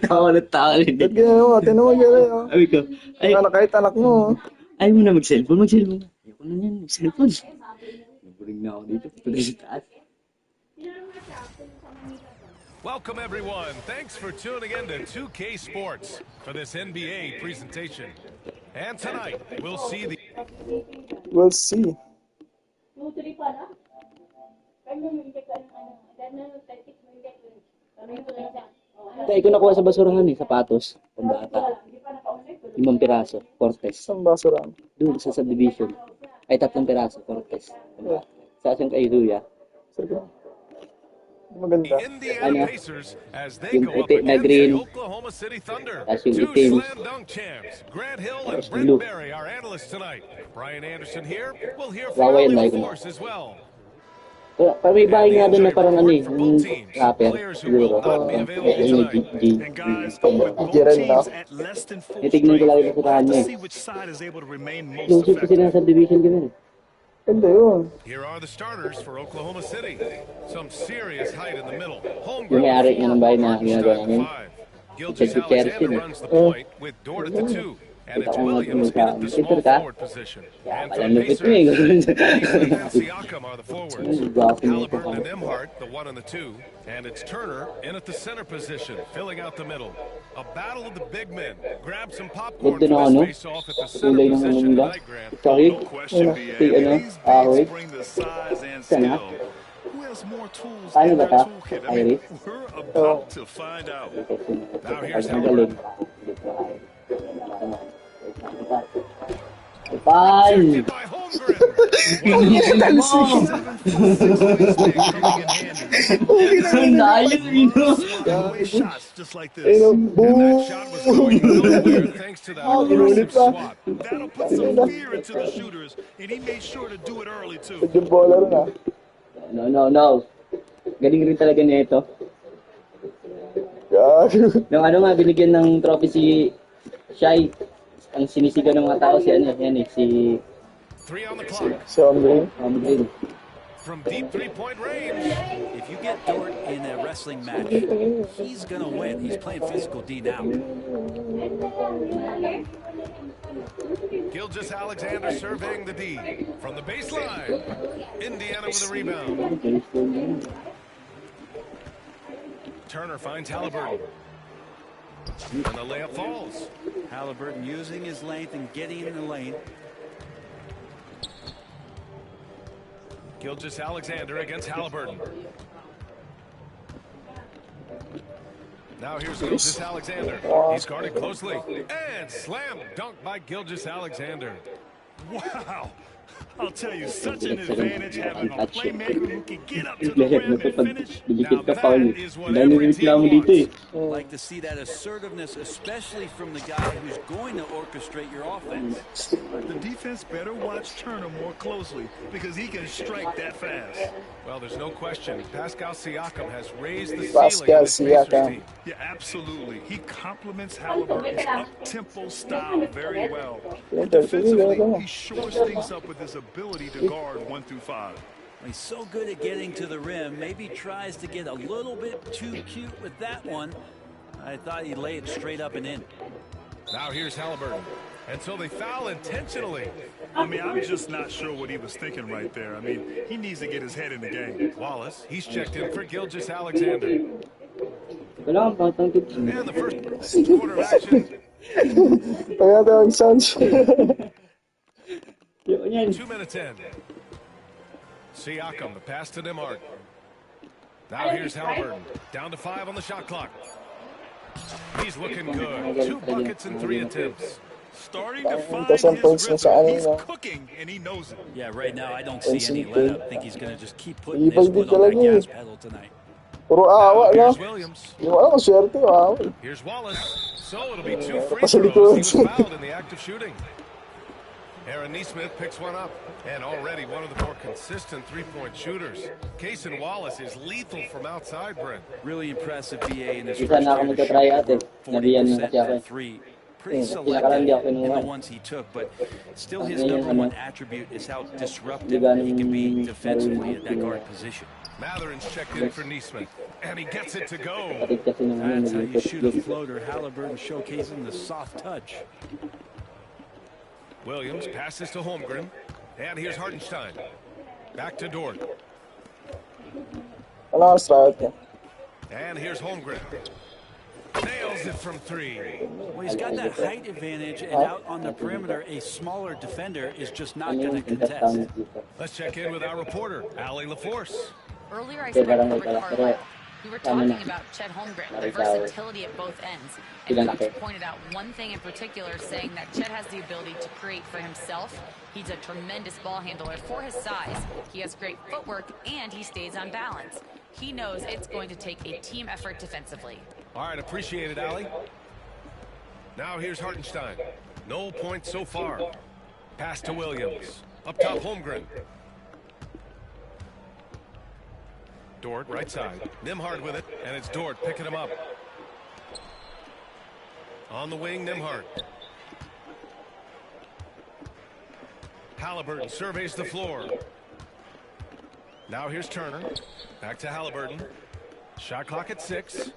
Tawa na tawa rin. Ba't ginawa? Tinawag gano'n, oh. Sabi ko, ay, Kahit anak mo, oh. ayaw mo na mag-cellphone, mag-cellphone ka. Ayaw ko na yan, mag-cellphone. Naburing na ako dito, pala sa taas. Welcome everyone. Thanks for tuning in to 2K Sports for this NBA presentation. And tonight, we'll see the... We'll see. Kaya ko nakuha sa basurahan eh, sapatos, pambata. 5 piraso, Cortez. Saan basurahan? Doon sa subdivision. Ay, 3 piraso, Cortez. Sa asang kay Huya. Sige. Maganda. Indiana Pacers as they Yung go up puti na against green. the Oklahoma City Thunder. Tapos yung Two itim. slam dunk champs, Grant Hill and Tapos Brent blue. Berry, our analysts tonight. Brian Anderson here. We'll hear Wawa from yan, Ollie Michael. Force as well. Parang may bahay nga doon na parang ano eh, yung rapper, siguro. Yung G. Jiren na. Natignan ko lang yung basurahan niya eh. Lungsod ko sila sa subdivision ganun eh. Ganda yun. Here are the starters for Oklahoma City. Some serious height in the middle. Yung may-ari nga ng bahay na ginagawa namin. Gilgis Alexander runs the point with Dort at the 2. And it's Williams in at the small forward position. And for the Pacers, Neesmith and Siakam are the forwards. Halliburton and Emhart, the 1 and the 2. And it's Turner in at the center position, filling out the middle. A battle of the big men. Grab some popcorn for this face-off at the center position tonight, Grant. Sorry? No question, BA. These bigs bring the size and skill. Who has more tools in their toolkit? I mean, we're about to find out. Now here's Halliburton. Pal! By Holmgren. Ang layo yun. Shots just like this. Ayun, boom! That shot was going nowhere thanks to that aggressive swat. That'll put some fear into the shooters, and he made sure to do it early too. Yung bola rin, ah. No. Galing rin talaga nito. Gago. Nung ano nga, binigyan ng trophy si Shai. Ang sinisigaw ng mga tao si ano, yan eh, si 3 on the clock. So, Andre. Green. From deep three-point range. If you get Dort in a wrestling match, he's going to win. He's playing physical D now. Gilgis Alexander surveying the D. From the baseline. Indiana with a rebound. Turner finds Halliburton. And the layup falls. Halliburton using his length and getting in the lane. Gilgis Alexander against Halliburton. Now here's Gilgis Alexander. He's guarded closely. And slam dunk by Gilgis Alexander. Wow. I'll tell you, such an advantage having a playmaker who can get up to the rim and finish. Now that is what every team wants. Like to see that assertiveness, especially from the guy who's going to orchestrate your offense. The defense better watch Turner more closely because he can strike that fast. Well, there's no question. Pascal Siakam has raised the Pascal ceiling of this Pacers Siakam. team. Yeah, absolutely. He complements Halliburton's up-tempo style very well. And defensively, he shores things up with his ability to guard 1 through 5. He's so good at getting to the rim. Maybe tries to get a little bit too cute with that one. I thought he'd lay it straight up and in. Now here's Halliburton. And so they foul intentionally. I mean, I'm just not sure what he was thinking right there. I mean, he needs to get his head in the game. Wallace, he's checked in for Gilgis Alexander. Wala akong patangkit. And the first quarter of action. Kaya daw ang sounds. 2 minutes in. Siakam, the pass to Nemart. Now here's Halliburton. Down to 5 on the shot clock. He's looking good. 2 buckets and 3 attempts. Starting to find his rhythm. He's cooking, and he knows it. Yeah, right now I don't see any let up. I think he's going to just keep putting this foot on that gas pedal tonight. Puro awa, no? Here's Williams. Yung alam ko, swerte yung awa. Here's Wallace. So it'll be 2 free throws. He was fouled in the act of shooting. Aaron Neesmith picks one up, and already one of the more consistent three-point shooters. Kaysen Wallace is lethal from outside, Brent. Really impressive BA in this Isa na ako magka-try ate. Nabiyan mo 40% kasi ako. from three. Pretty Pinakalan selective di ako in the kinuha. ones he took, but still his Ngayon, number one attribute is how disruptive he can be defensively at that guard position. Matherin's checked in for Neesmith. And he gets it to go. Kapatid kasi ng ano, That's how you nag-request shoot a yun. floater. Halliburton showcasing the soft touch. Williams passes to Holmgren. And here's Hartenstein. Back to Dort. Wala kang strike niya. And here's Holmgren. Nails it from 3. Well, he's got that height advantage, and out on the perimeter, a smaller defender is just not Ano going yung to pintas contest. tawag dito? Let's check in with our reporter, Allie LaForce. Earlier, I Okay, spoke barangay with pala. Rick Pero, Carlisle. We were tama talking na. about Chet Holmgren, the Barangay tao. versatility at both ends. Sila And laki. Coach pointed out one thing in particular, saying that Chet has the ability to create for himself. He's a tremendous ball handler for his size. He has great footwork, and he stays on balance. He knows it's going to take a team effort defensively. All right, appreciate it, Allie. Now here's Hartenstein. No points so far. Pass to Williams. Up top, Holmgren. Dort, right side. Nimhard with it, and it's Dort picking him up. On the wing, Nimhard. Halliburton surveys the floor. Now here's Turner. Back to Halliburton. Shot clock at 6.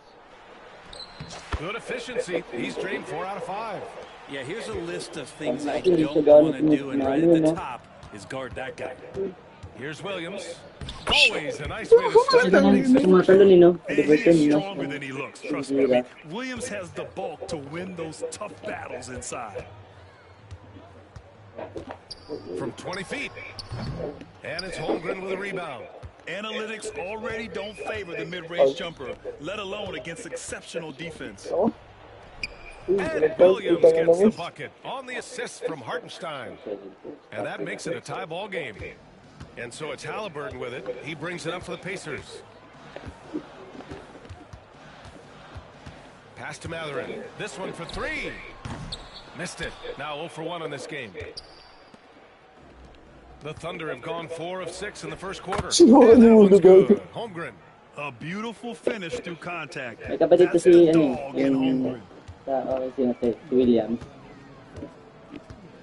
Good efficiency. He's drained 4 out of 5. Yeah, here's a list of things I don't want to do, and right at the top is guard that guy. Here's Williams. Always a nice way to start. Ito naman, tumatalon eh, no? And Liberton, he's no? stronger than he looks. Trust me. I mean, Williams has the bulk to win those tough battles inside. From 20 feet. And it's Holmgren with a rebound. Analytics already don't favor the mid-range jumper, let alone against exceptional defense. Oh. And Williams gets the bucket on the assist from Hartenstein. And that makes it a tie ball game. And so it's Halliburton with it. He brings it up for the Pacers. Pass to Matherin. This one for 3. Missed it. Now 0 for 1 in this game. The Thunder have gone 4 of 6 in the first quarter. Sino And that yung one's lugar? good. Holmgren. A beautiful finish through contact. May kapatid ko That's si, the ano, dog in yung Holmgren. sa OKC na si Williams.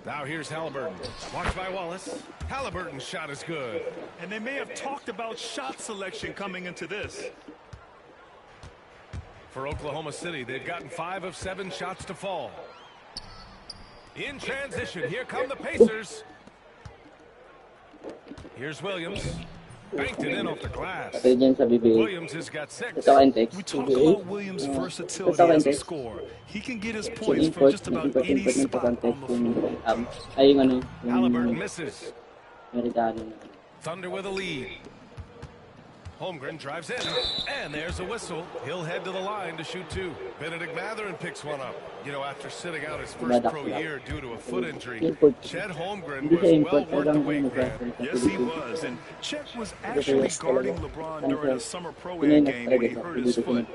Now here's Halliburton. Watched by Wallace. Halliburton's shot is good. And they may have talked about shot selection coming into this. For Oklahoma City, they've gotten 5 of 7 shots to fall. In transition, here come the Pacers. Here's Williams. Banked it in off the glass. Kapatid yan sa bibig. Williams has got 6. Ito ka text. We talk about Williams' versatility as a scorer. He can get his points from just about any spot on the floor. Ay, yung ano, Halliburton yung misses. Amerikano na. Thunder with a lead. Holmgren drives in, and there's a whistle. He'll head to the line to shoot 2. Benedict Matherin picks one up. You know, after sitting out his first pro year due to a foot injury, Chet Holmgren was well worth the wait grab. Yes, he was. And Chet was actually guarding LeBron during a summer pro-am game when he hurt his foot.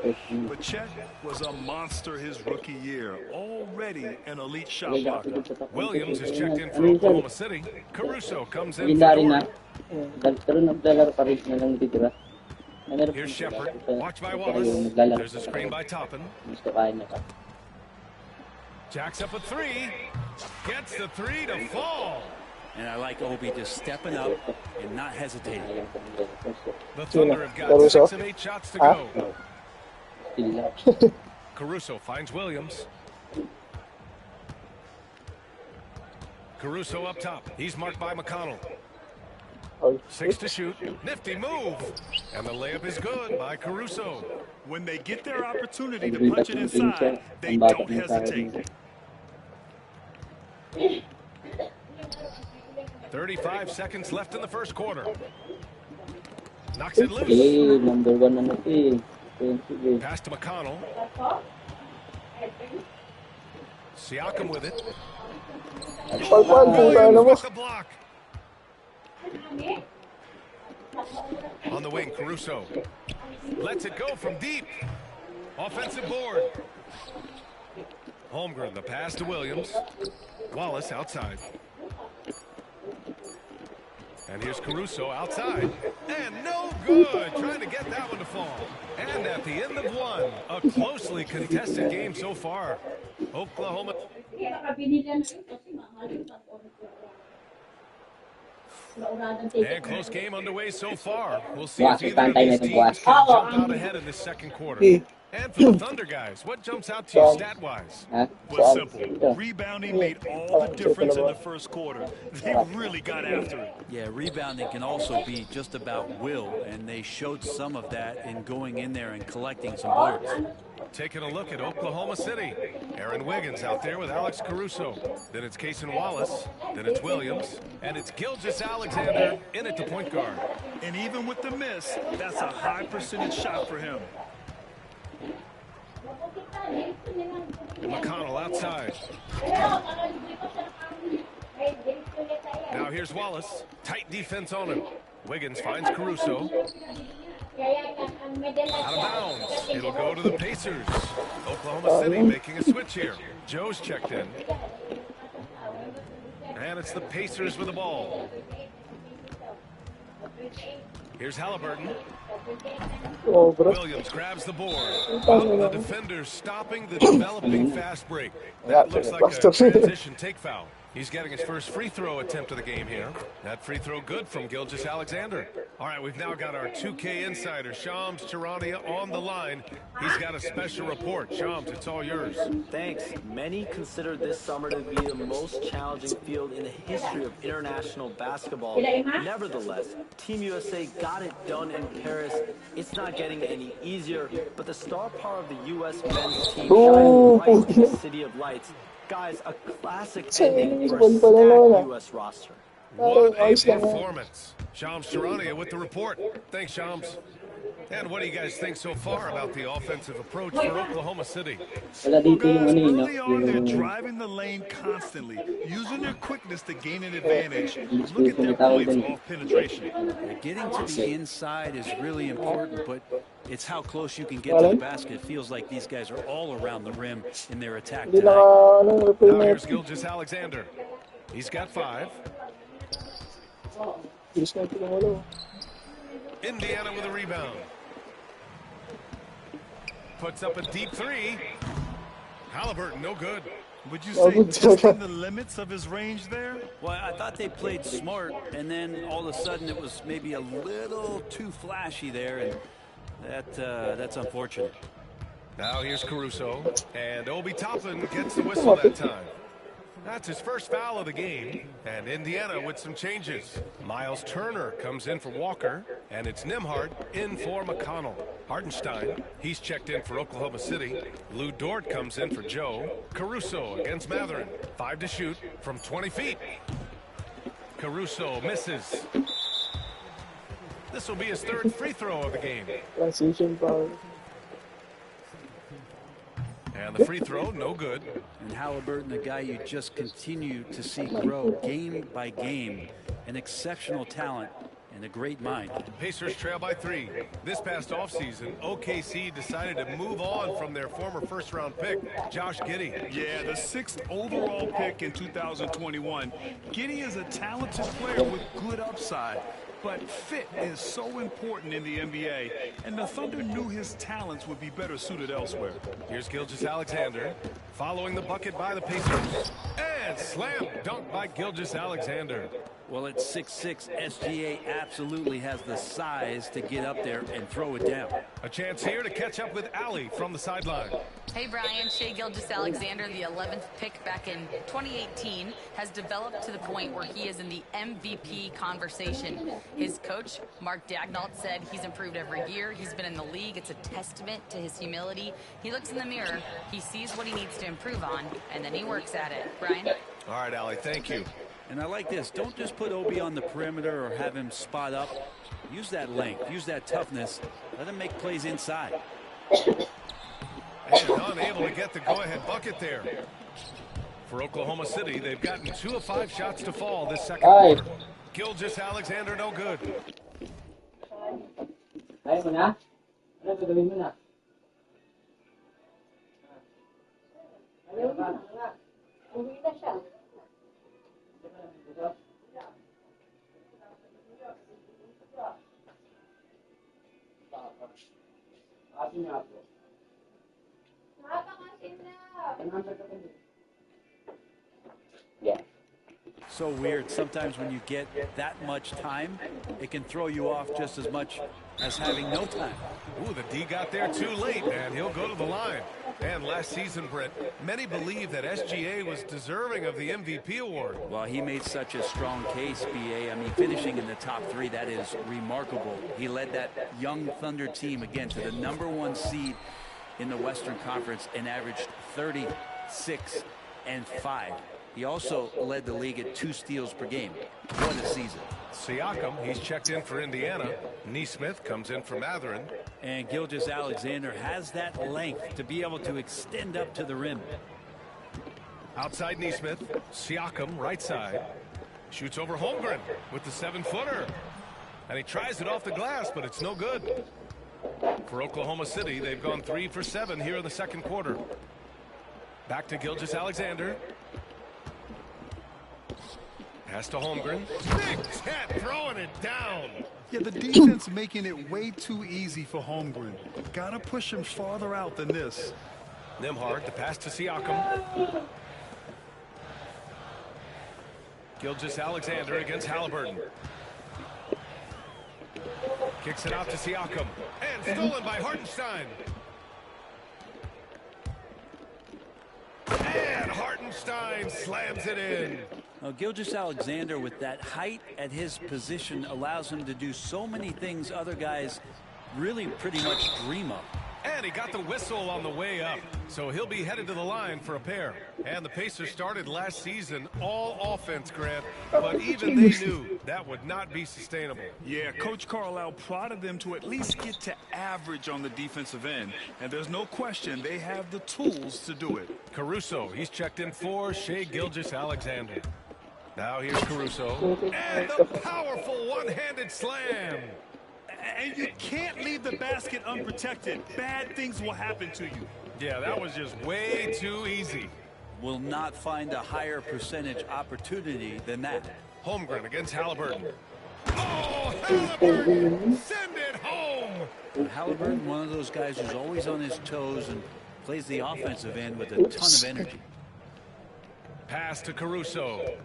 But Chet was a monster his rookie year. Already an elite shot blocker. Williams is checked in for Oklahoma City. Caruso comes in Hindi for rin na. Dort. Pero naglalaro pa rin na lang ditira. Here's Shepard. Watched by Wallace. There's a screen by Toppin. Gusto kain na pa. Jacks up a 3. Gets the 3 to fall. And I like Obi just stepping up and not hesitating. The Thunder have got Caruso? 6 of 8 shots to go. Still lang. Caruso finds Williams. Caruso up top. He's marked by McConnell. 6 to shoot. Nifty move. And the layup is good by Caruso. When they get their opportunity to punch it inside, they don't hesitate. 35 seconds left in the first quarter. Knocks it loose. Okay, number 1 na natin. Sige. Pass to McConnell. Siakam with it. Pagpag, puta na mo. With the block. On the wing, Caruso. Lets it go from deep. Offensive board. Holmgren, the pass to Williams. Wallace outside. And here's Caruso outside. And no good. Trying to get that one to fall. And at the end of 1, a closely contested game so far. Oklahoma. And close game underway so far. We'll see Bukas, if either of ipantay na these itong bukas. teams can jump out ahead in this second quarter. And for the Thunder guys, what jumps out to you stat-wise? Ha? Was simple. Ito. Rebounding made all the difference in the first quarter. They really got after it. Yeah, rebounding can also be just about will, and they showed some of that in going in there and collecting some boards. Taking a look at Oklahoma City. Aaron Wiggins out there with Alex Caruso. Then it's Cason Wallace. Then it's Williams. And it's Gilgeous-Alexander in at the point guard. And even with the miss, that's a high percentage shot for him. McConnell outside. Now here's Wallace. Tight defense on him. Wiggins finds Caruso. Out of bounds. It'll go to the Pacers. Oklahoma City making a switch here. Joe's checked in. And it's the Pacers with the ball. Here's Halliburton. Williams grabs the board. Well, the defender's stopping the developing fast break. That looks like a transition take foul. He's getting his first free throw attempt of the game here. That free throw good from Gilgeous-Alexander. All right, we've now got our 2K insider, Shams Charania, on the line. He's got a special report. Shams, it's all yours. Thanks. Many consider this summer to be the most challenging field in the history of international basketball. Nevertheless, Team USA got it done in Paris. It's not getting any easier, but the star power of the U.S. men's team shines bright in the City of Lights. Guys, a classic ending for a stacked U.S. roster. What a performance. Shams Charania with the report. Thanks, Shams. And what do you guys think so far about the offensive approach for Oklahoma City? Wala Well, dito yung guys, ano yun, no? early on, they're Yung driving the lane constantly, using their quickness to gain an advantage. English Look at people their tawag points dun. off penetration. Getting to the inside is really important, but it's how close you can get to the basket. It feels like these guys are all around the rim in their attack Hindi tonight. naka, ano, replay Now na. here's Gilgeous-Alexander. He's got 5. Bilis na ito ng walo. Indiana with a rebound. Puts up a deep 3. Halliburton, no good. Would you say testing the limits of his range there? Well, I thought they played smart, and then all of a sudden it was maybe a little too flashy there, and that's unfortunate. Now here's Caruso, and Obi Toppin gets the whistle that time. That's his first foul of the game, and Indiana with some changes. Miles Turner comes in for Walker, and it's Nembhard in for McConnell. Hartenstein, he's checked in for Oklahoma City. Lou Dort comes in for Joe. Caruso against Matherin. 5 to shoot from 20 feet. Caruso misses. This will be his 3rd free throw of the game. Transition foul. And the free throw, no good. And Halliburton, a guy you just continue to see grow game by game, an exceptional talent and a great mind. Pacers trail by 3. This past offseason, OKC decided to move on from their former first-round pick, Josh Giddey. Yeah, the 6th overall pick in 2021. Giddey is a talented player with good upside, but fit is so important in the NBA, and the Thunder knew his talents would be better suited elsewhere. Here's Gilgeous-Alexander, following the bucket by the Pacers. And slam dunk by Gilgeous-Alexander. Well, at 6'6", SGA absolutely has the size to get up there and throw it down. A chance here to catch up with Allie from the sideline. Hey, Brian, Shai Gilgeous-Alexander, the 11th pick back in 2018, has developed to the point where he is in the MVP conversation. His coach, Mark Daignault, said he's improved every year. He's been in the league. It's a testament to his humility. He looks in the mirror, he sees what he needs to improve on, and then he works at it. Brian? All right, Allie, thank you. And I like this. Don't just put Obi on the perimeter or have him spot up. Use that length. Use that toughness. Let him make plays inside. And unable to get the go-ahead bucket there. For Oklahoma City, they've gotten 2 of 5 shots to fall this second quarter. Gilgeous-Alexander, no good. Kaya mo na? Ano gagawin mo na? Ayaw na. Uwi na siya. so weird. Sometimes when you get that much time, it can throw you off just as much as having no time. Ooh, the D got there too late, and he'll go to the line. And last season, Brent, many believe that SGA was deserving of the MVP award. Well, he made such a strong case, BA. I mean, finishing in the top 3, that is remarkable. He led that young Thunder team, again, to the #1 seed in the Western Conference and averaged 36 and 5. He also led the league at 2 steals per game. What a season. Siakam, he's checked in for Indiana. Neesmith comes in for Matherin. And Gilgeous-Alexander has that length to be able to extend up to the rim. Outside Neesmith, Siakam right side. Shoots over Holmgren with the 7-footer. And he tries it off the glass, but it's no good. For Oklahoma City, they've gone 3 for 7 here in the second quarter. Back to Gilgeous-Alexander. Pass to Holmgren. Big Ted throwing it down. Yeah, the defense making it way too easy for Holmgren. Gotta push him farther out than this. Nembhard, the pass to Siakam. Gilgeous-Alexander against Halliburton. Kicks it out to Siakam. And stolen by Hartenstein. And Hartenstein slams it in. Well, Gilgeous-Alexander, with that height at his position, allows him to do so many things other guys really pretty much dream of. And he got the whistle on the way up. So he'll be headed to the line for a pair. And the Pacers started last season all offense, Grant. But even they knew that would not be sustainable. Yeah, Coach Carlisle prodded them to at least get to average on the defensive end. And there's no question they have the tools to do it. Caruso, he's checked in for Shai Gilgeous-Alexander. Now here's Caruso. And the powerful one-handed slam. And you can't leave the basket unprotected. Bad things will happen to you. Yeah, that was just way too easy. Will not find a higher percentage opportunity than that. Holmgren against Halliburton. Oh, Halliburton! Send it home! Halliburton, one of those guys who's always on his toes and plays the offensive end with a ton of energy. Pass to Caruso.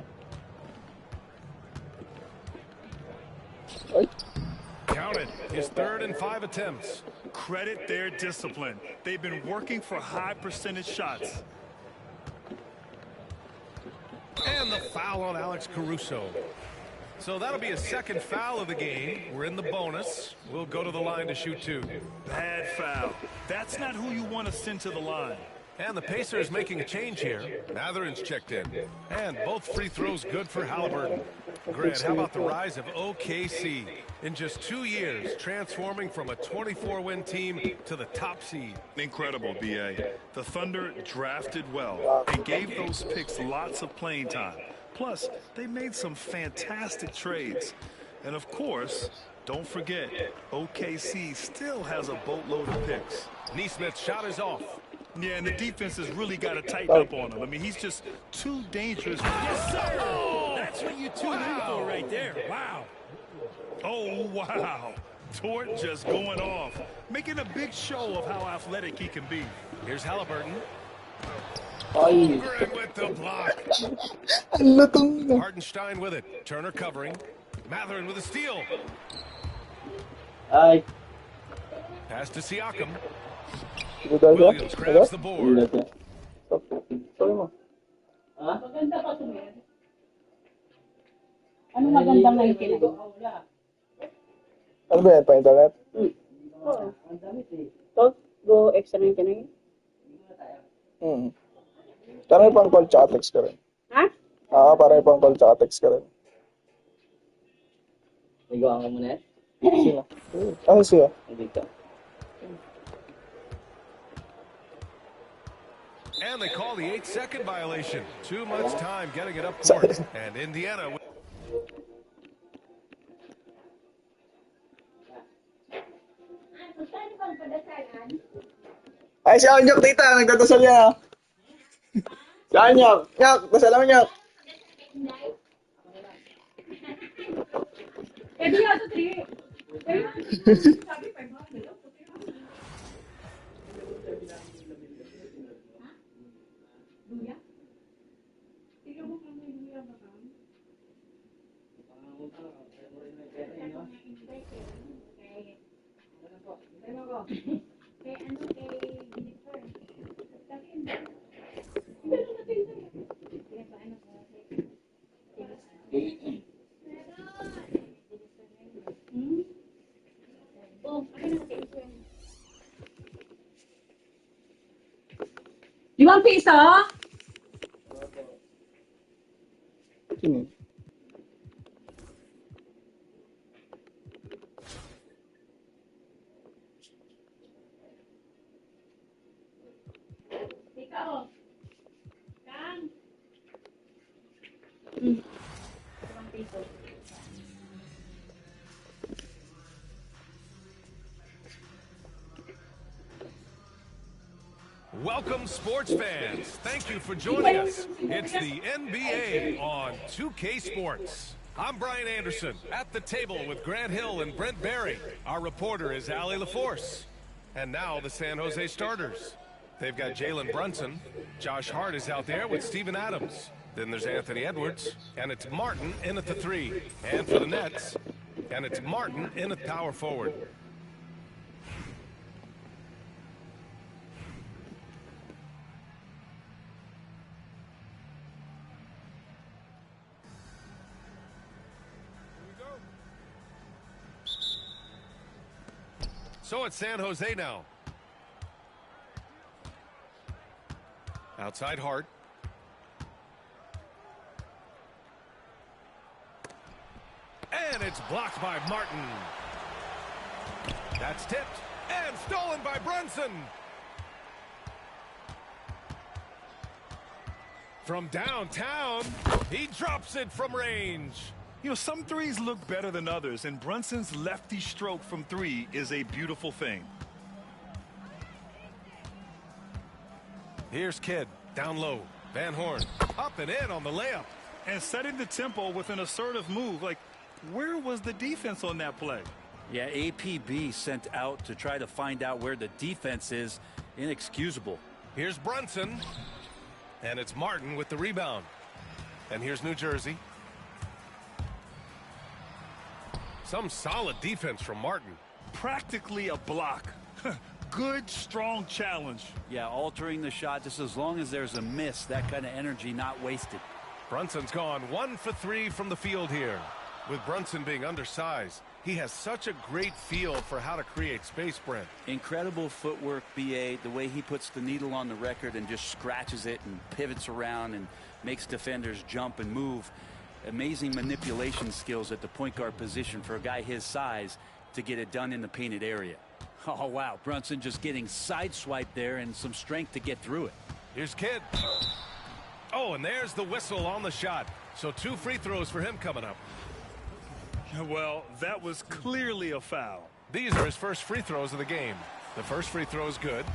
Counted. His 3rd and 5 attempts. Credit their discipline. They've been working for high percentage shots. And the foul on Alex Caruso. So that'll be a 2nd foul of the game. We're in the bonus. We'll go to the line to shoot 2. Bad foul. That's not who you want to send to the line. And the Pacers making a change here. Matherin's checked in. And both free throws good for Halliburton. Grant, how about the rise of OKC? In just 2 years, transforming from a 24-win team to the top seed. Incredible, B.A. The Thunder drafted well and gave those picks lots of playing time. Plus, they made some fantastic trades. And of course, don't forget, OKC still has a boatload of picks. Neesmith's shot is off. Yeah, and the defense has really got to tighten up on him. I mean, he's just too dangerous. Yes, sir! That's what you tune in for right there. Wow. Oh, wow. Dort just going off, making a big show of how athletic he can be. Here's Halliburton. Ay. Greg with the block. Hartenstein with it. Turner covering. Matherin with a steal. Ay. Pass to Siakam. Sudah Williams grabs the board. Sorry mo. Ha? Maganda pa tumir. Ano magandang nakikinig? Ano ba yan? Pa-internet? Oo. Talk, go extra na yung kinagin. Parang pang call tsaka text ka rin. Ha? Parang pang call tsaka text ka rin. Nagawa mo muna eh? Sino? Siya. Dito. And they call the 8-second violation. Too much time getting it up court. And Indiana. Ay, si Anyok, tita. Nagdadasal yan, Si Anyok. Nyok, dasal naman, Nyok. Eh, di nga ito, 3. Sabi, 500. Luya? Tingnan mo kung may luya ba ka? 5 piso? Sino? Ikaw. Kan? 5 piso. Welcome, sports fans. Thank you for joining us. It's the NBA on 2K Sports. I'm Brian Anderson at the table with Grant Hill and Brent Barry. Our reporter is Allie LaForce. And now the San Jose starters. They've got Jalen Brunson. Josh Hart is out there with Steven Adams. Then there's Anthony Edwards. And it's Martin in at the 3. And for the Nets. And it's Martin in at power forward. So it's San Jose now. Outside Hart. And it's blocked by Martin. That's tipped and stolen by Brunson. From downtown, he drops it from range. You know, some threes look better than others, and Brunson's lefty stroke from 3 is a beautiful thing. Here's Kidd, down low. Van Horn, up and in on the layup. And setting the tempo with an assertive move. Like, where was the defense on that play? Yeah, APB sent out to try to find out where the defense is. Inexcusable. Here's Brunson. And it's Martin with the rebound. And here's New Jersey. Some solid defense from Martin. Practically a block. Good, strong challenge. Yeah, altering the shot just as long as there's a miss. That kind of energy not wasted. Brunson's gone 1 for 3 from the field here. With Brunson being undersized, he has such a great feel for how to create space, Brent. Incredible footwork, BA. The way he puts the needle on the record and just scratches it and pivots around and makes defenders jump and move. Amazing manipulation skills at the point guard position for a guy his size to get it done in the painted area. Oh, wow. Brunson just getting sideswiped there and some strength to get through it. Here's Kidd. Oh, and there's the whistle on the shot. So 2 free throws for him coming up. Well, that was clearly a foul. These are his first free throws of the game. The first free throw is good.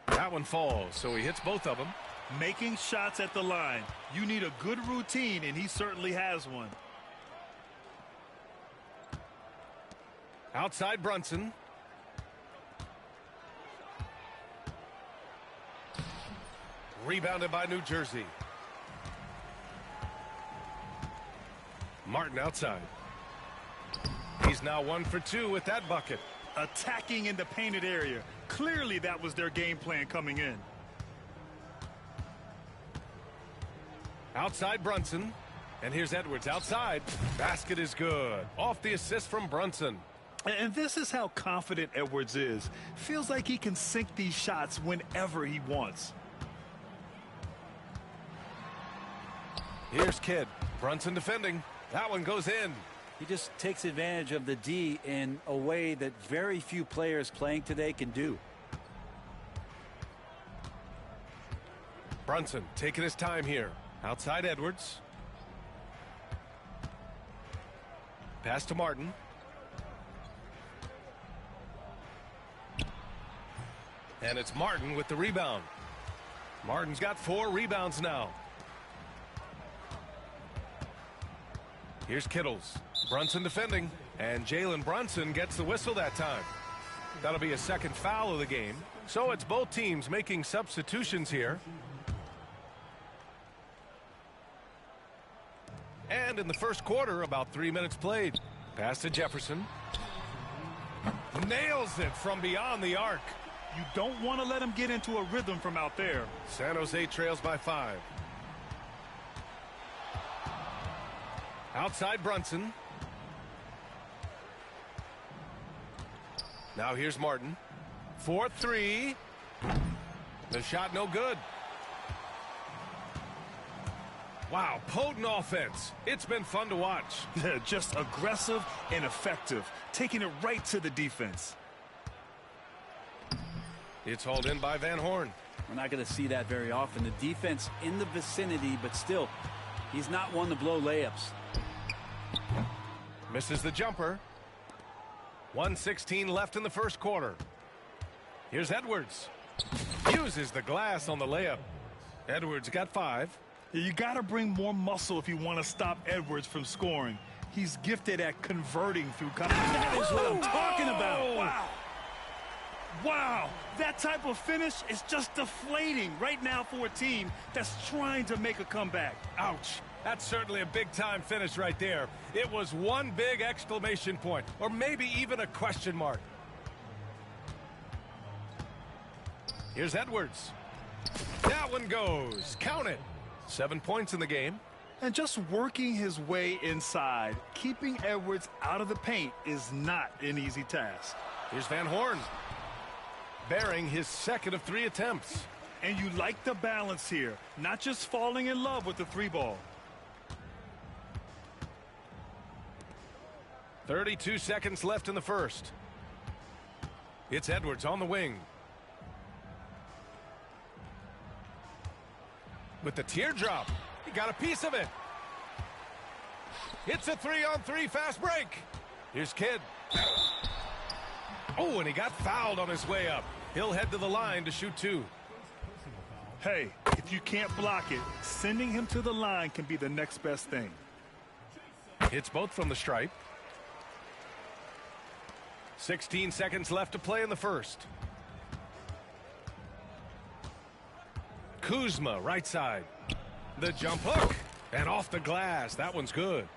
That one falls, so he hits both of them. Making shots at the line. You need a good routine, and he certainly has one. Outside Brunson. Rebounded by New Jersey. Martin outside. He's now 1 for 2 with that bucket. Attacking in the painted area. Clearly that was their game plan coming in. Outside Brunson. And here's Edwards outside. Basket is good. Off the assist from Brunson. And this is how confident Edwards is. Feels like he can sink these shots whenever he wants. Here's Kidd. Brunson defending. That one goes in. He just takes advantage of the D in a way that very few players playing today can do. Brunson taking his time here. Outside Edwards. Pass to Martin. And it's Martin with the rebound. Martin's got 4 rebounds now. Here's Kittles. Brunson defending. And Jalen Brunson gets the whistle that time. That'll be a second foul of the game. So it's both teams making substitutions here. And in the first quarter, about 3 minutes played. Pass to Jefferson. Nails it from beyond the arc. You don't want to let him get into a rhythm from out there. San Jose trails by 5. Outside Brunson. Now here's Martin. 4-3. The shot no good. Wow, potent offense. It's been fun to watch. Yeah, just aggressive and effective, taking it right to the defense. It's hauled in by Van Horn. We're not going to see that very often. The defense in the vicinity, but still, he's not one to blow layups. Misses the jumper. 1:16 left in the first quarter. Here's Edwards. Uses the glass on the layup. Edwards got 5. You got to bring more muscle if you want to stop Edwards from scoring. He's gifted at converting through contact. That is what I'm talking about. Wow. Wow. That type of finish is just deflating right now for a team that's trying to make a comeback. Ouch. That's certainly a big-time finish right there. It was one big exclamation point, or maybe even a question mark. Here's Edwards. That one goes. Count it. 7 points in the game. And just working his way inside, keeping Edwards out of the paint is not an easy task. Here's Van Horn. Bearing his second of 3 attempts. And you like the balance here, not just falling in love with the 3-ball. 32 seconds left in the first. It's Edwards on the wing. With the teardrop, he got a piece of it. It's a 3-on-3 fast break. Here's Kidd. Oh, and he got fouled on his way up. He'll head to the line to shoot 2. Hey, if you can't block it, sending him to the line can be the next best thing. Hits both from the stripe. 16 seconds left to play in the first. Kuzma, right side. The jump hook. And off the glass. That one's good.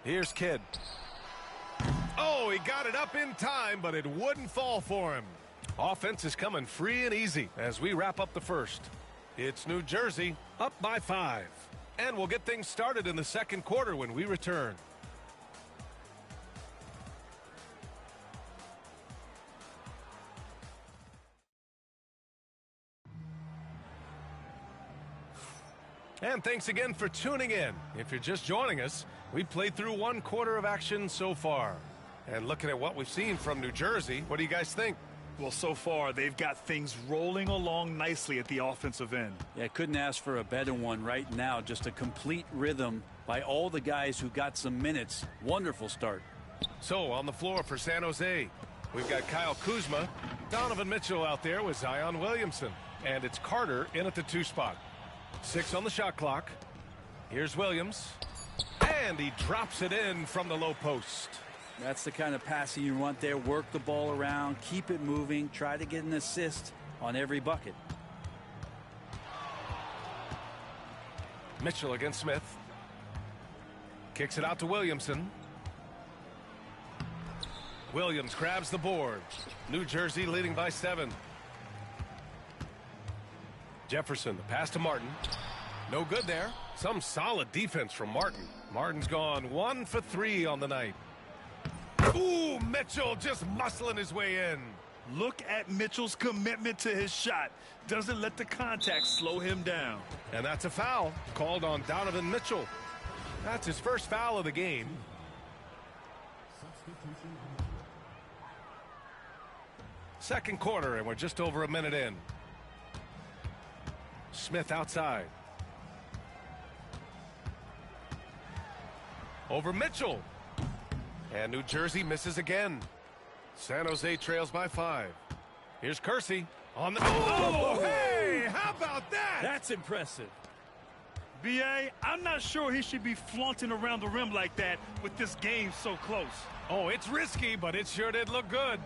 Here's Kidd. Oh, he got it up in time, but it wouldn't fall for him. Offense is coming free and easy as we wrap up the first. It's New Jersey up by 5. And we'll get things started in the second quarter when we return. And thanks again for tuning in. If you're just joining us, we've played through 1 quarter of action so far. And looking at what we've seen from New Jersey, what do you guys think? Well, so far, they've got things rolling along nicely at the offensive end. Yeah, couldn't ask for a better one right now. Just a complete rhythm by all the guys who got some minutes. Wonderful start. So, on the floor for San Jose, we've got Kyle Kuzma, Donovan Mitchell out there with Zion Williamson. And it's Carter in at the 2 spot. 6 on the shot clock. Here's Williams. And he drops it in from the low post. That's the kind of passing you want there. Work the ball around, keep it moving, try to get an assist on every bucket. Mitchell against Smith. Kicks it out to Williamson. Williams grabs the board. New Jersey leading by 7. Jefferson, the pass to Martin. No good there. Some solid defense from Martin. Martin's gone 1 for 3 on the night. Ooh, Mitchell just muscling his way in. Look at Mitchell's commitment to his shot. Doesn't let the contact slow him down. And that's a foul called on Donovan Mitchell. That's his first foul of the game. Second quarter, and we're just over a minute in. Smith outside. Over Mitchell. And New Jersey misses again. San Jose trails by 5. Here's Kersey on the... Oh, hey! How about that? That's impressive. B.A., I'm not sure he should be flaunting around the rim like that with this game so close. Oh, it's risky, but it sure did look good.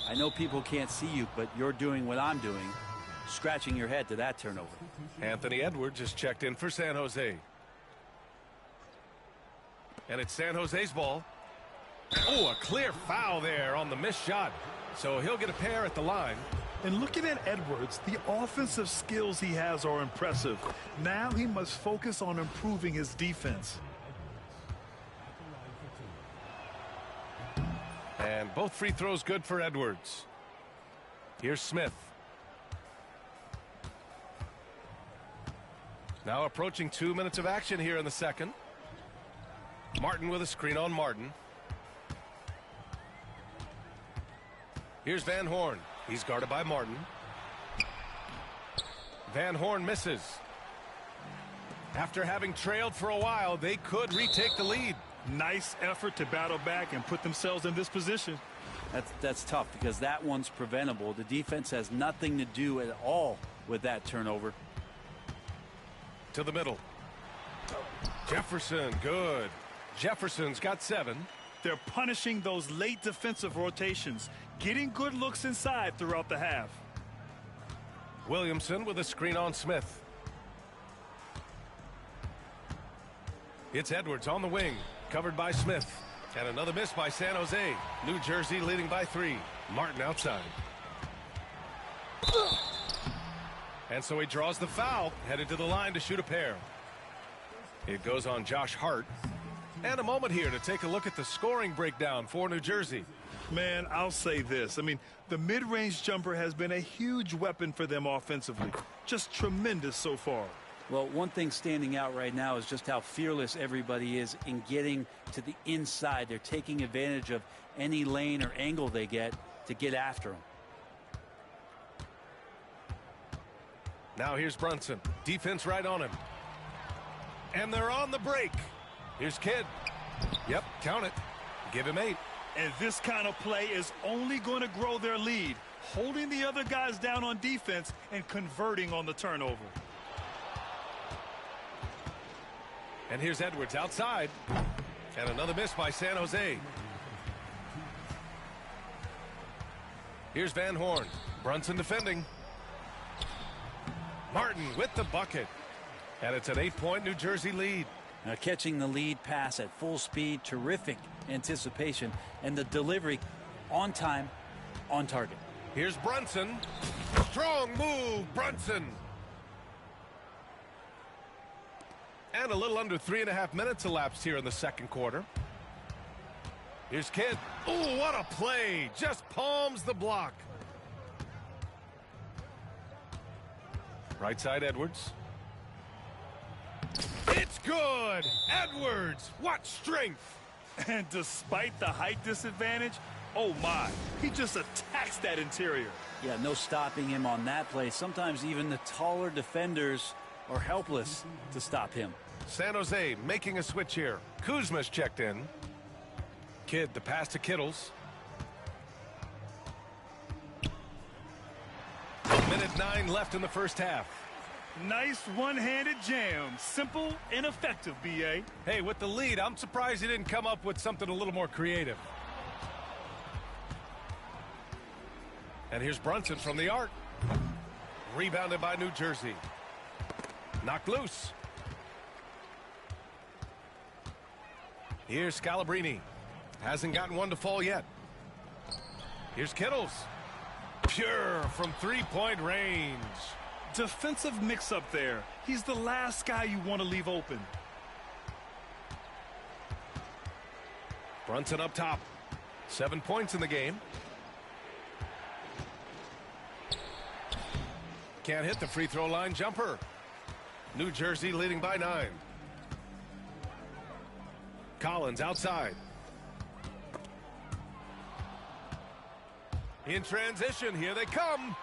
I know people can't see you, but you're doing what I'm doing. Scratching your head to that turnover. Anthony Edwards is checked in for San Jose. And it's San Jose's ball. Oh, a clear foul there on the missed shot. So he'll get a pair at the line. And looking at Edwards, the offensive skills he has are impressive. Now he must focus on improving his defense. And both free throws good for Edwards. Here's Smith. Now approaching 2 minutes of action here in the second. Martin with a screen on Martin. Here's Van Horn. He's guarded by Martin. Van Horn misses. After having trailed for a while, they could retake the lead. Nice effort to battle back and put themselves in this position. That's tough because that one's preventable. The defense has nothing to do at all with that turnover. To the middle. Jefferson, good. Jefferson's got 7. They're punishing those late defensive rotations, getting good looks inside throughout the half. Williamson with a screen on Smith. It's Edwards on the wing, covered by Smith. And another miss by San Jose. New Jersey leading by 3. Martin outside. And so he draws the foul, headed to the line to shoot a pair. It goes on Josh Hart. And a moment here to take a look at the scoring breakdown for New Jersey. Man, I'll say this. I mean, the mid-range jumper has been a huge weapon for them offensively. Just tremendous so far. Well, one thing standing out right now is just how fearless everybody is in getting to the inside. They're taking advantage of any lane or angle they get to get after them. Now here's Brunson. Defense right on him. And they're on the break. Here's Kidd. Yep, count it. Give him 8. And this kind of play is only going to grow their lead, holding the other guys down on defense and converting on the turnover. And here's Edwards outside. And another miss by San Jose. Here's Van Horn. Brunson defending. Martin with the bucket. And it's an 8-point New Jersey lead. Now catching the lead pass at full speed, terrific anticipation, and the delivery on time, on target. Here's Brunson. Strong move, Brunson. And a little under 3.5 minutes elapsed here in the second quarter. Here's Kidd. Oh, what a play. Just palms the block. Right side, Edwards. It's good. Edwards, what strength. And despite the height disadvantage, oh my, he just attacks that interior. Yeah, no stopping him on that play. Sometimes even the taller defenders are helpless to stop him. San Jose making a switch here. Kuzma's checked in. Kidd, the pass to Kittles. Minute 9 left in the first half. Nice one-handed jam. Simple and effective, B.A. Hey, with the lead, I'm surprised he didn't come up with something a little more creative. And here's Brunson from the arc. Rebounded by New Jersey. Knocked loose. Here's Scalabrini. Hasn't gotten one to fall yet. Here's Kittles. Pure from three-point range. Defensive mix-up there. He's the last guy you want to leave open. Brunson up top. 7 points in the game. Can't hit the free throw line jumper. New Jersey leading by 9. Collins outside. In transition, here they come.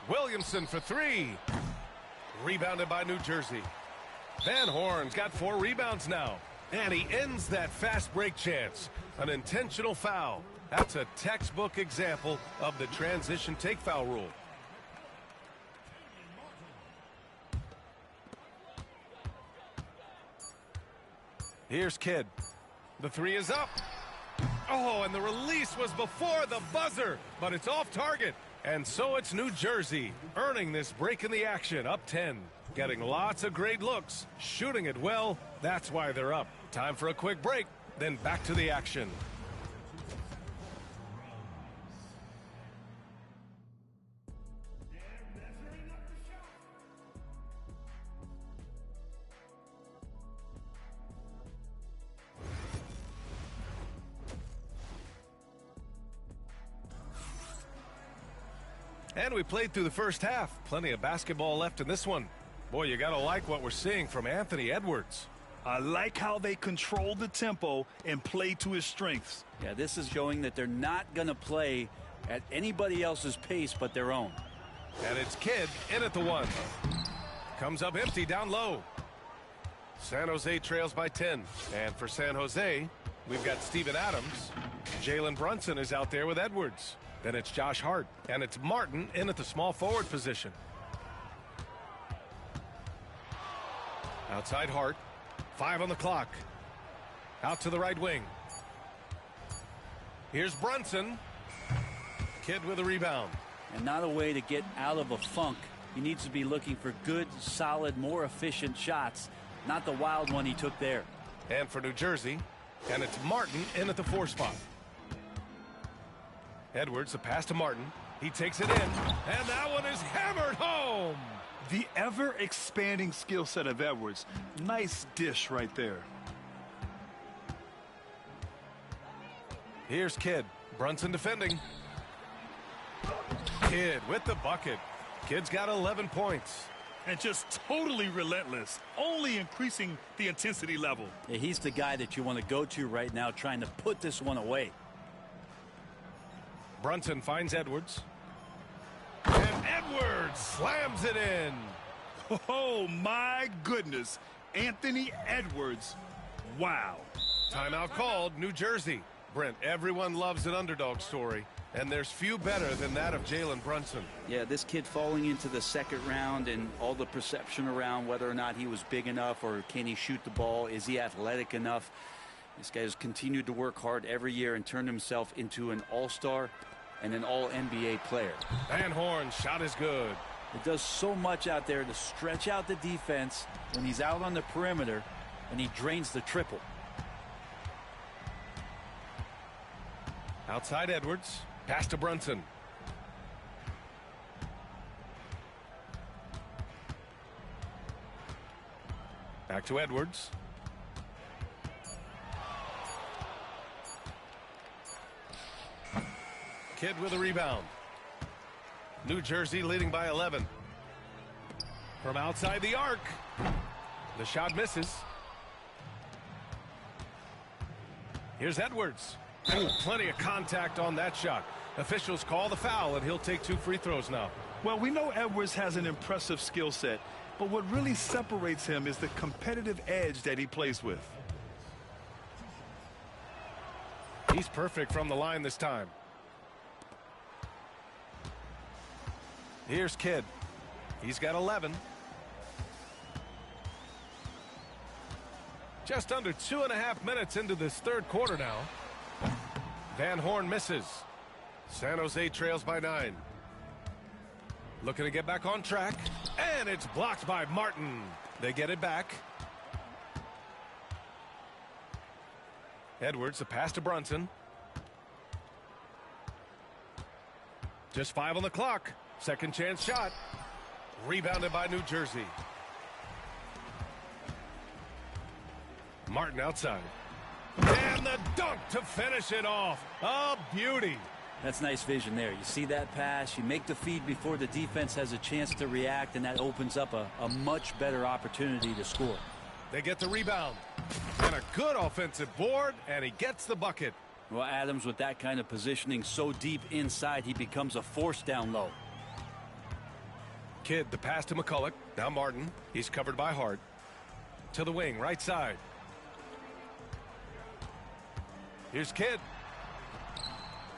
Williamson for 3. Rebounded by New Jersey. Van Horn's got 4 rebounds now. And he ends that fast break chance. An intentional foul. That's a textbook example of the transition take foul rule. Here's Kidd. The 3 is up. Oh, and the release was before the buzzer, but it's off target. And so it's New Jersey earning this break in the action, up 10. Getting lots of great looks, shooting it well. That's why they're up. Time for a quick break, then back to the action. And we played through the first half. Plenty of basketball left in this one. Boy, you got to like what we're seeing from Anthony Edwards. I like how they control the tempo and play to his strengths. Yeah, this is showing that they're not going to play at anybody else's pace but their own. And it's Kidd in at the one. Comes up empty down low. San Jose trails by 10. And for San Jose, we've got Steven Adams. Jalen Brunson is out there with Edwards. Then it's Josh Hart. And it's Martin in at the small forward position. Outside Hart. 5 on the clock. Out to the right wing. Here's Brunson. Kidd with a rebound. And not a way to get out of a funk. He needs to be looking for good, solid, more efficient shots. Not the wild one he took there. And for New Jersey, and it's Martin in at the 4 spot. Edwards, the pass to Martin. He takes it in, and that one is hammered home. The ever-expanding skill set of Edwards. Nice dish right there. Here's Kidd. Brunson defending. Kidd with the bucket. Kidd's got 11 points. And just totally relentless, only increasing the intensity level. Yeah, he's the guy that you want to go to right now, trying to put this one away. Brunson finds Edwards. And Edwards slams it in. Oh, my goodness. Anthony Edwards. Wow. Timeout called, New Jersey. Brent, everyone loves an underdog story, and there's few better than that of Jalen Brunson. Yeah, this kid falling into the second round and all the perception around whether or not he was big enough or can he shoot the ball, is he athletic enough. This guy has continued to work hard every year and turned himself into an all-star and an all-NBA player. Van Horn's shot is good. It does so much out there to stretch out the defense when he's out on the perimeter, and he drains the triple. Outside Edwards. Pass to Brunson. Back to Edwards. Kidd with a rebound. New Jersey leading by 11. From outside the arc. The shot misses. Here's Edwards. Plenty of contact on that shot. Officials call the foul, and he'll take 2 free throws now. Well, we know Edwards has an impressive skill set, but what really separates him is the competitive edge that he plays with. He's perfect from the line this time. Here's Kidd. He's got 11. Just under 2.5 minutes into this third quarter now. Van Horn misses. San Jose trails by 9. Looking to get back on track. And it's blocked by Martin. They get it back. Edwards, the pass to Brunson. Just 5 on the clock. Second chance shot. Rebounded by New Jersey. Martin outside. And the dunk to finish it off. A beauty. That's nice vision there. You see that pass, you make the feed before the defense has a chance to react, and that opens up a much better opportunity to score. They get the rebound. And a good offensive board, and he gets the bucket. Well, Adams, with that kind of positioning so deep inside, he becomes a force down low. Kidd, the pass to McCulloch. Now Martin. He's covered by Hart. To the wing, right side. Here's Kidd.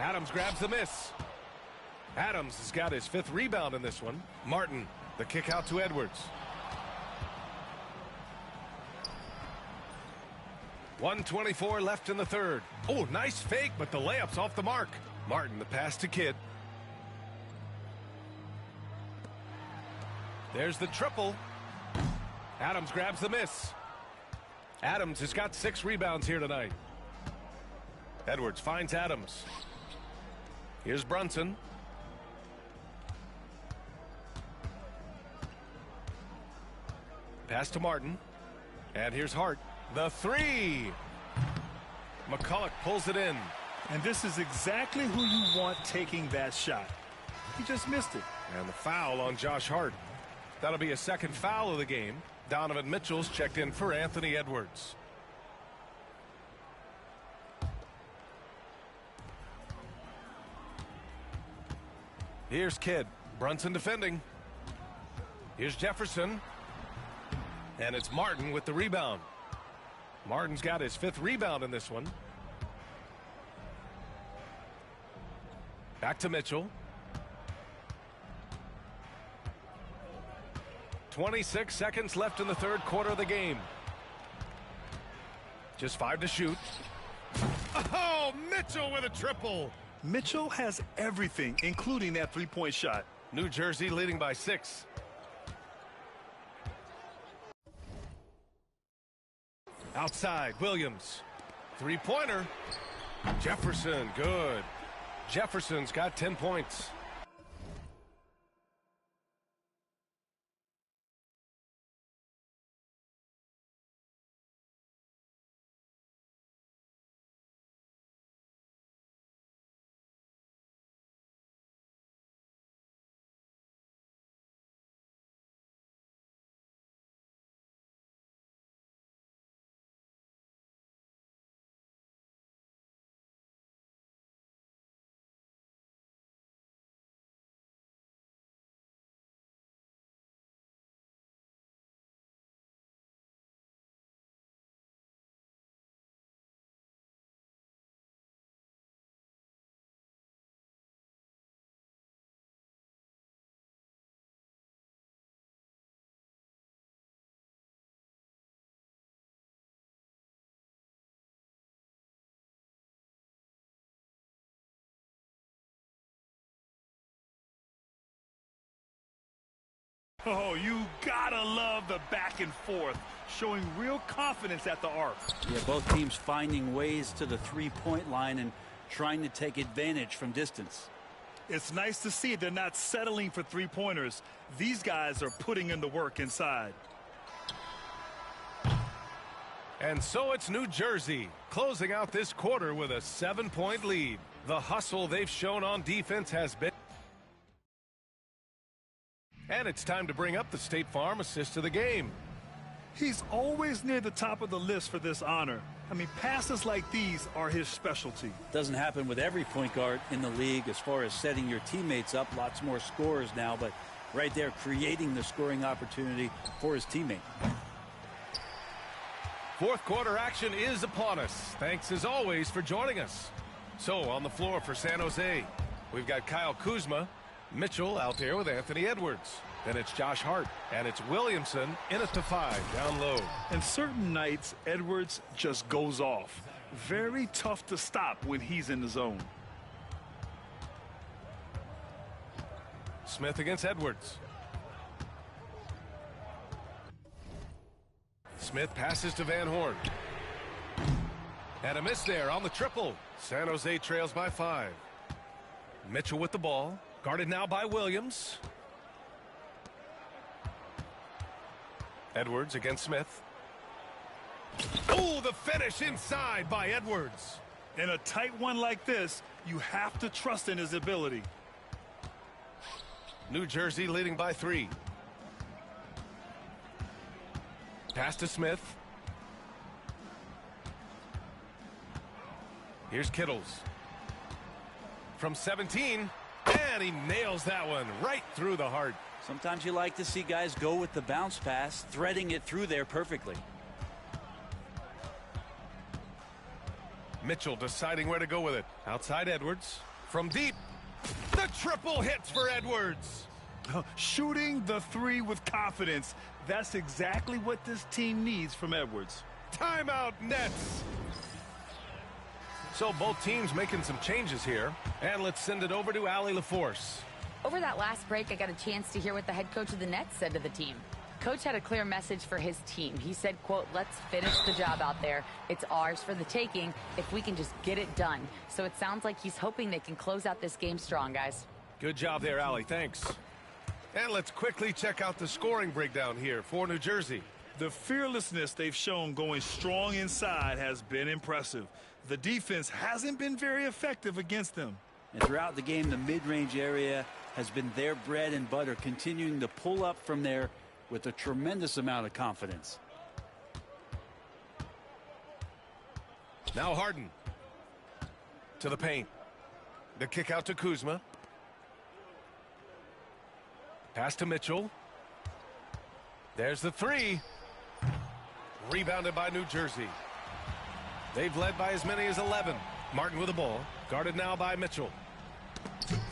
Adams grabs the miss. Adams has got his 5th rebound in this one. Martin, the kick out to Edwards. 1:24 left in the third. Oh, nice fake, but the layup's off the mark. Martin, the pass to Kidd. There's the triple. Adams grabs the miss. Adams has got 6 rebounds here tonight. Edwards finds Adams. Here's Brunson. Pass to Martin. And here's Hart. The 3. McCulloch pulls it in. And this is exactly who you want taking that shot. He just missed it. And the foul on Josh Hart. That'll be a second foul of the game. Donovan Mitchell's checked in for Anthony Edwards. Here's Kidd. Brunson defending. Here's Jefferson. And it's Martin with the rebound. Martin's got his 5th rebound in this one. Back to Mitchell. 26 seconds left in the 3rd quarter of the game. Just 5 to shoot. Oh, Mitchell with a triple. Mitchell has everything, including that three-point shot. New Jersey leading by 6. Outside, Williams. 3-pointer. Jefferson, good. Jefferson's got 10 points. Oh, you gotta love the back and forth, showing real confidence at the arc. Yeah, both teams finding ways to the three-point line and trying to take advantage from distance. It's nice to see they're not settling for three-pointers. These guys are putting in the work inside. And so it's New Jersey closing out this quarter with a 7-point lead. The hustle they've shown on defense has been. And it's time to bring up the State Farm assist of the game. He's always near the top of the list for this honor. I mean, passes like these are his specialty. Doesn't happen with every point guard in the league as far as setting your teammates up. Lots more scorers now, but right there creating the scoring opportunity for his teammate. 4th quarter action is upon us. Thanks as always for joining us. So on the floor for San Jose, we've got Kyle Kuzma, Mitchell out there with Anthony Edwards. Then it's Josh Hart, and it's Williamson in at the 5 down low. And certain nights, Edwards just goes off. Very tough to stop when he's in the zone. Smith against Edwards. Smith passes to Van Horn. And a miss there on the triple. San Jose trails by 5. Mitchell with the ball. Guarded now by Williams. Edwards against Smith. Oh, the finish inside by Edwards. In a tight one like this, you have to trust in his ability. New Jersey leading by 3. Pass to Smith. Here's Kittles. From 17, and he nails that one right through the heart. Sometimes you like to see guys go with the bounce pass, threading it through there perfectly. Mitchell deciding where to go with it. Outside Edwards. From deep. The triple hits for Edwards. Shooting the 3 with confidence. That's exactly what this team needs from Edwards. Timeout Nets. So both teams making some changes here. And let's send it over to Allie LaForce. Over that last break, I got a chance to hear what the head coach of the Nets said to the team. Coach had a clear message for his team. He said, quote, "Let's finish the job out there. It's ours for the taking if we can just get it done." So it sounds like he's hoping they can close out this game strong, guys. Good job there, Allie. Thanks. And let's quickly check out the scoring breakdown here for New Jersey. The fearlessness they've shown going strong inside has been impressive. The defense hasn't been very effective against them. And throughout the game, the mid-range area has been their bread and butter, continuing to pull up from there with a tremendous amount of confidence. Now Harden. To the paint. The kick out to Kuzma. Pass to Mitchell. There's the three. Rebounded by New Jersey. They've led by as many as 11. Martin with the ball. Guarded now by Mitchell.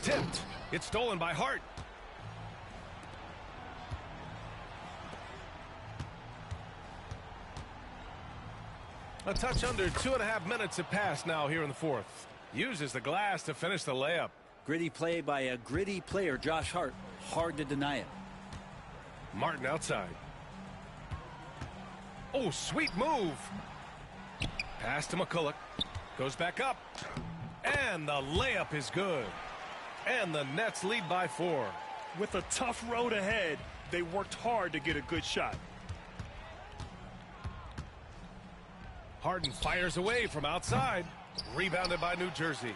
Tipped. It's stolen by Hart. A touch under 2.5 minutes have passed now here in the fourth. Uses the glass to finish the layup. Gritty play by a gritty player, Josh Hart. Hard to deny it. Martin outside. Oh, sweet move. Pass to McCulloch. Goes back up. And the layup is good. And the Nets lead by 4. With a tough road ahead, they worked hard to get a good shot. Harden fires away from outside. Rebounded by New Jersey.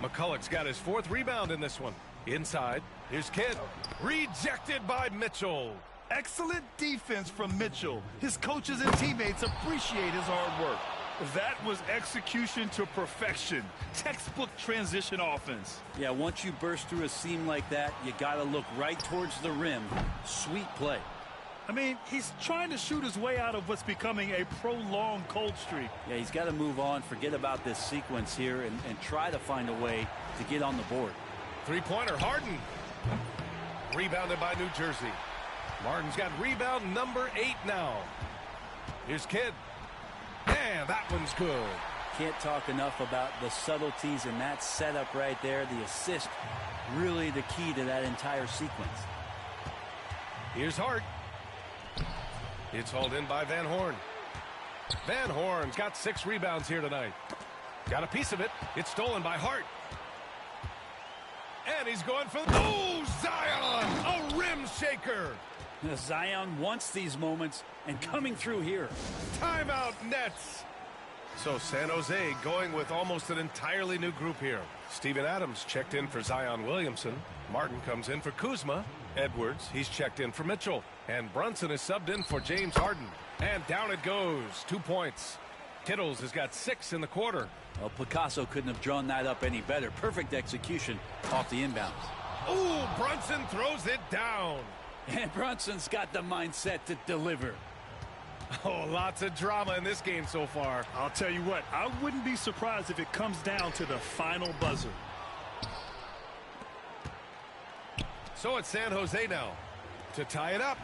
McCulloch's got his 4th rebound in this one. Inside. Here's Kidd. Rejected by Mitchell. Excellent defense from Mitchell. His coaches and teammates appreciate his hard work. That was execution to perfection. Textbook transition offense. Yeah, once you burst through a seam like that, you got to look right towards the rim. Sweet play. I mean, he's trying to shoot his way out of what's becoming a prolonged cold streak. Yeah, he's got to move on, forget about this sequence here, and try to find a way to get on the board. Three-pointer, Harden. Rebounded by New Jersey. Martin's got rebound number 8 now. Here's Kidd. And that one's good. Can't talk enough about the subtleties in that setup right there. The assist, really the key to that entire sequence. Here's Hart. It's hauled in by Van Horn. Van Horn's got 6 rebounds here tonight. Got a piece of it. It's stolen by Hart. And he's going for... Oh, Zion! A rim shaker! Zion wants these moments, and coming through here. Timeout Nets. So San Jose going with almost an entirely new group here. Steven Adams checked in for Zion Williamson. Martin comes in for Kuzma. Edwards, he's checked in for Mitchell. And Brunson is subbed in for James Harden. And down it goes. 2 points. Kittles has got 6 in the quarter. Well, Picasso couldn't have drawn that up any better. Perfect execution off the inbounds. Ooh, Brunson throws it down. And Brunson's got the mindset to deliver. Oh, lots of drama in this game so far. I'll tell you what, I wouldn't be surprised if it comes down to the final buzzer. So it's San Jose now to tie it up.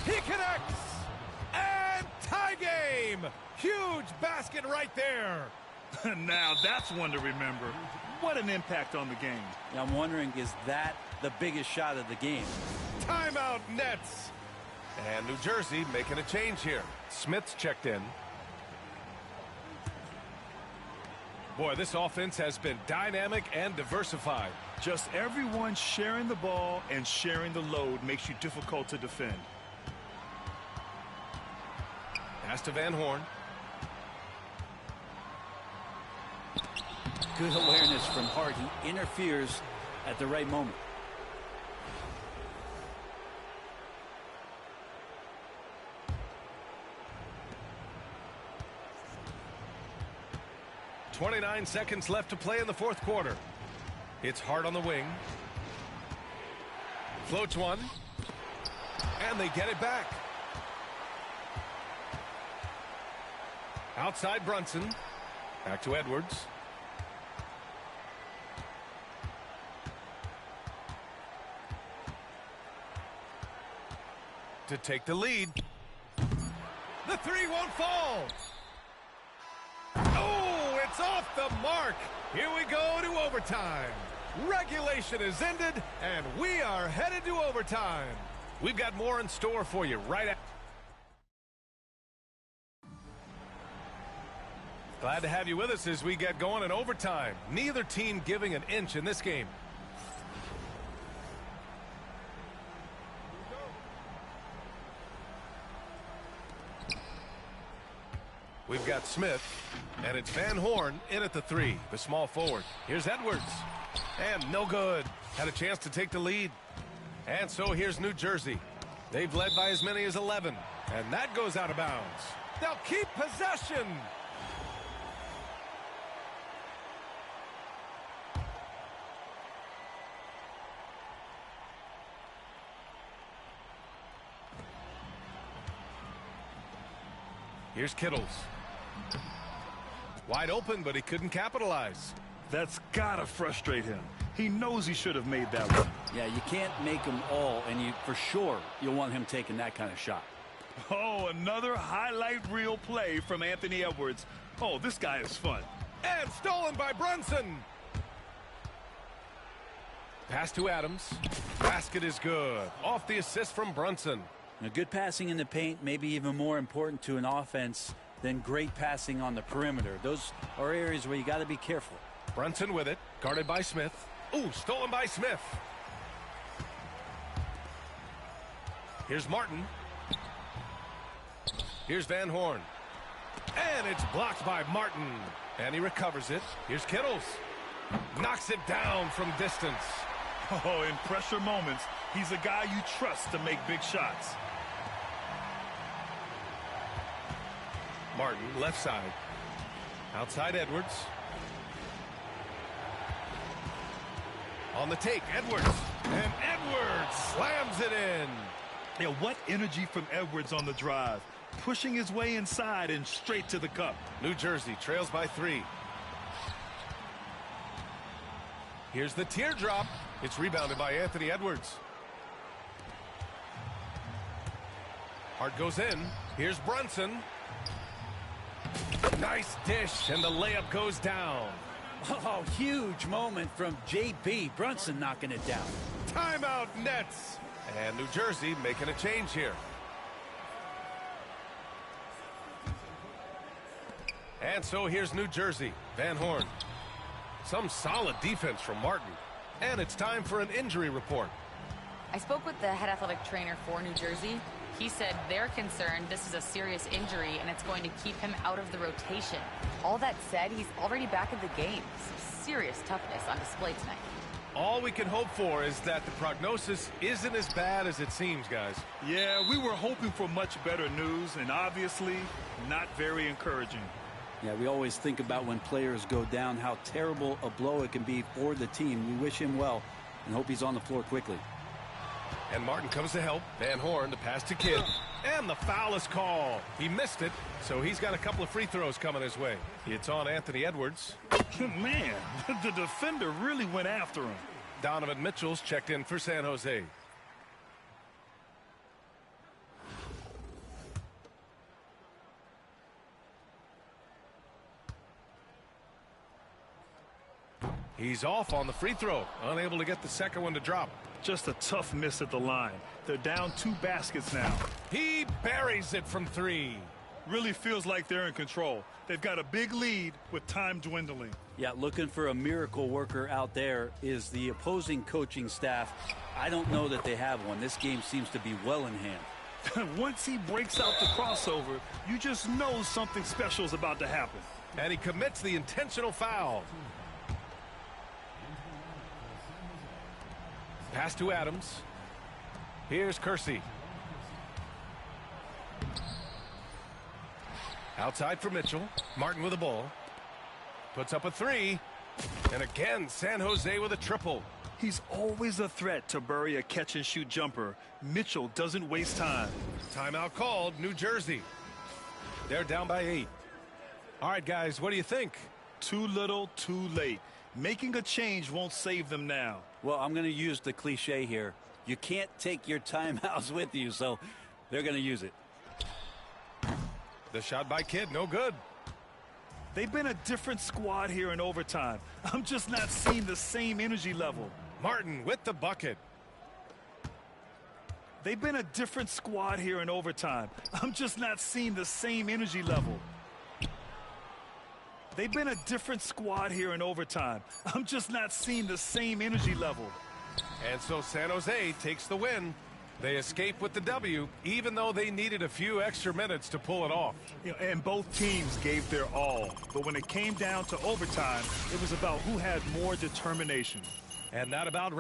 He connects! And tie game! Huge basket right there. Now that's one to remember. What an impact on the game. I'm wondering, is that the biggest shot of the game? Timeout Nets. And New Jersey making a change here. Smith's checked in. Boy, this offense has been dynamic and diversified. Just everyone sharing the ball and sharing the load makes you difficult to defend. Pass to Van Horn. Good awareness from Hart. He interferes at the right moment. .29 seconds left to play in the fourth quarter. It's Hart on the wing. Floats one. And they get it back. Outside Brunson. Back to Edwards. To take the lead. The three won't fall. Oh, it's off the mark. Here we go to overtime. Regulation is ended, and we are headed to overtime. We've got more in store for you right after. Glad to have you with us as we get going in overtime. Neither team giving an inch in this game. We've got Smith, and it's Van Horn in at the 3, the small forward. Here's Edwards, and no good. Had a chance to take the lead. And so here's New Jersey. They've led by as many as 11, and that goes out of bounds. They'll keep possession. Here's Kittles. Wide open, but he couldn't capitalize. That's gotta frustrate him. He knows he should have made that one. Yeah, you can't make them all, and for sure you'll want him taking that kind of shot. Oh, another highlight reel play from Anthony Edwards. Oh, this guy is fun. And stolen by Brunson. Pass to Adams. Basket is good. Off the assist from Brunson. Now, good passing in the paint may be even more important to an offense than great passing on the perimeter. Those are areas where you got to be careful. Brunson with it, guarded by Smith. Ooh, stolen by Smith. Here's Martin. Here's Van Horn. And it's blocked by Martin. And he recovers it. Here's Kittles. Knocks it down from distance. Oh, in pressure moments, he's a guy you trust to make big shots. Martin, left side. Outside Edwards. On the take, Edwards. And Edwards slams it in. Yeah, what energy from Edwards on the drive. Pushing his way inside and straight to the cup. New Jersey trails by 3. Here's the teardrop. It's rebounded by Anthony Edwards. Hart goes in. Here's Brunson. Nice dish, and the layup goes down. Oh, huge moment from J.B. Brunson knocking it down. Timeout Nets. And New Jersey making a change here. And so here's New Jersey. Van Horn. Some solid defense from Martin. And it's time for an injury report. I spoke with the head athletic trainer for New Jersey. He said they're concerned this is a serious injury and it's going to keep him out of the rotation. All that said, he's already back in the game. Some serious toughness on display tonight. All we can hope for is that the prognosis isn't as bad as it seems, guys. Yeah, we were hoping for much better news, and obviously not very encouraging. Yeah, we always think about when players go down, how terrible a blow it can be for the team. We wish him well and hope he's on the floor quickly. And Martin comes to help. Van Horn, the pass to Kidd. And the foul is called. He missed it, so he's got a couple of free throws coming his way. It's on Anthony Edwards. Man, the defender really went after him. Donovan Mitchell's checked in for San Jose. He's off on the free throw, unable to get the second one to drop. Just a tough miss at the line. They're down 2 baskets now. He buries it from 3. Really feels like they're in control. They've got a big lead with time dwindling. Yeah, looking for a miracle worker out there is the opposing coaching staff. I don't know that they have one. This game seems to be well in hand. Once he breaks out the crossover, you just know something special is about to happen. And he commits the intentional foul. Pass to Adams. Here's Kersey. Outside for Mitchell. Martin with the ball. Puts up a 3. And again, San Jose with a triple. He's always a threat to bury a catch-and-shoot jumper. Mitchell doesn't waste time. Timeout called, New Jersey. They're down by 8. All right, guys, what do you think? Too little, too late. Making a change won't save them now. Well, I'm going to use the cliche here. You can't take your timeouts with you, so they're going to use it. The shot by Kidd, no good. They've been a different squad here in overtime. I'm just not seeing the same energy level. Martin with the bucket. They've been a different squad here in overtime. I'm just not seeing the same energy level. They've been a different squad here in overtime. I'm just not seeing the same energy level. And so San Jose takes the win. They escape with the W, even though they needed a few extra minutes to pull it off. You know, and both teams gave their all. But when it came down to overtime, it was about who had more determination. And that about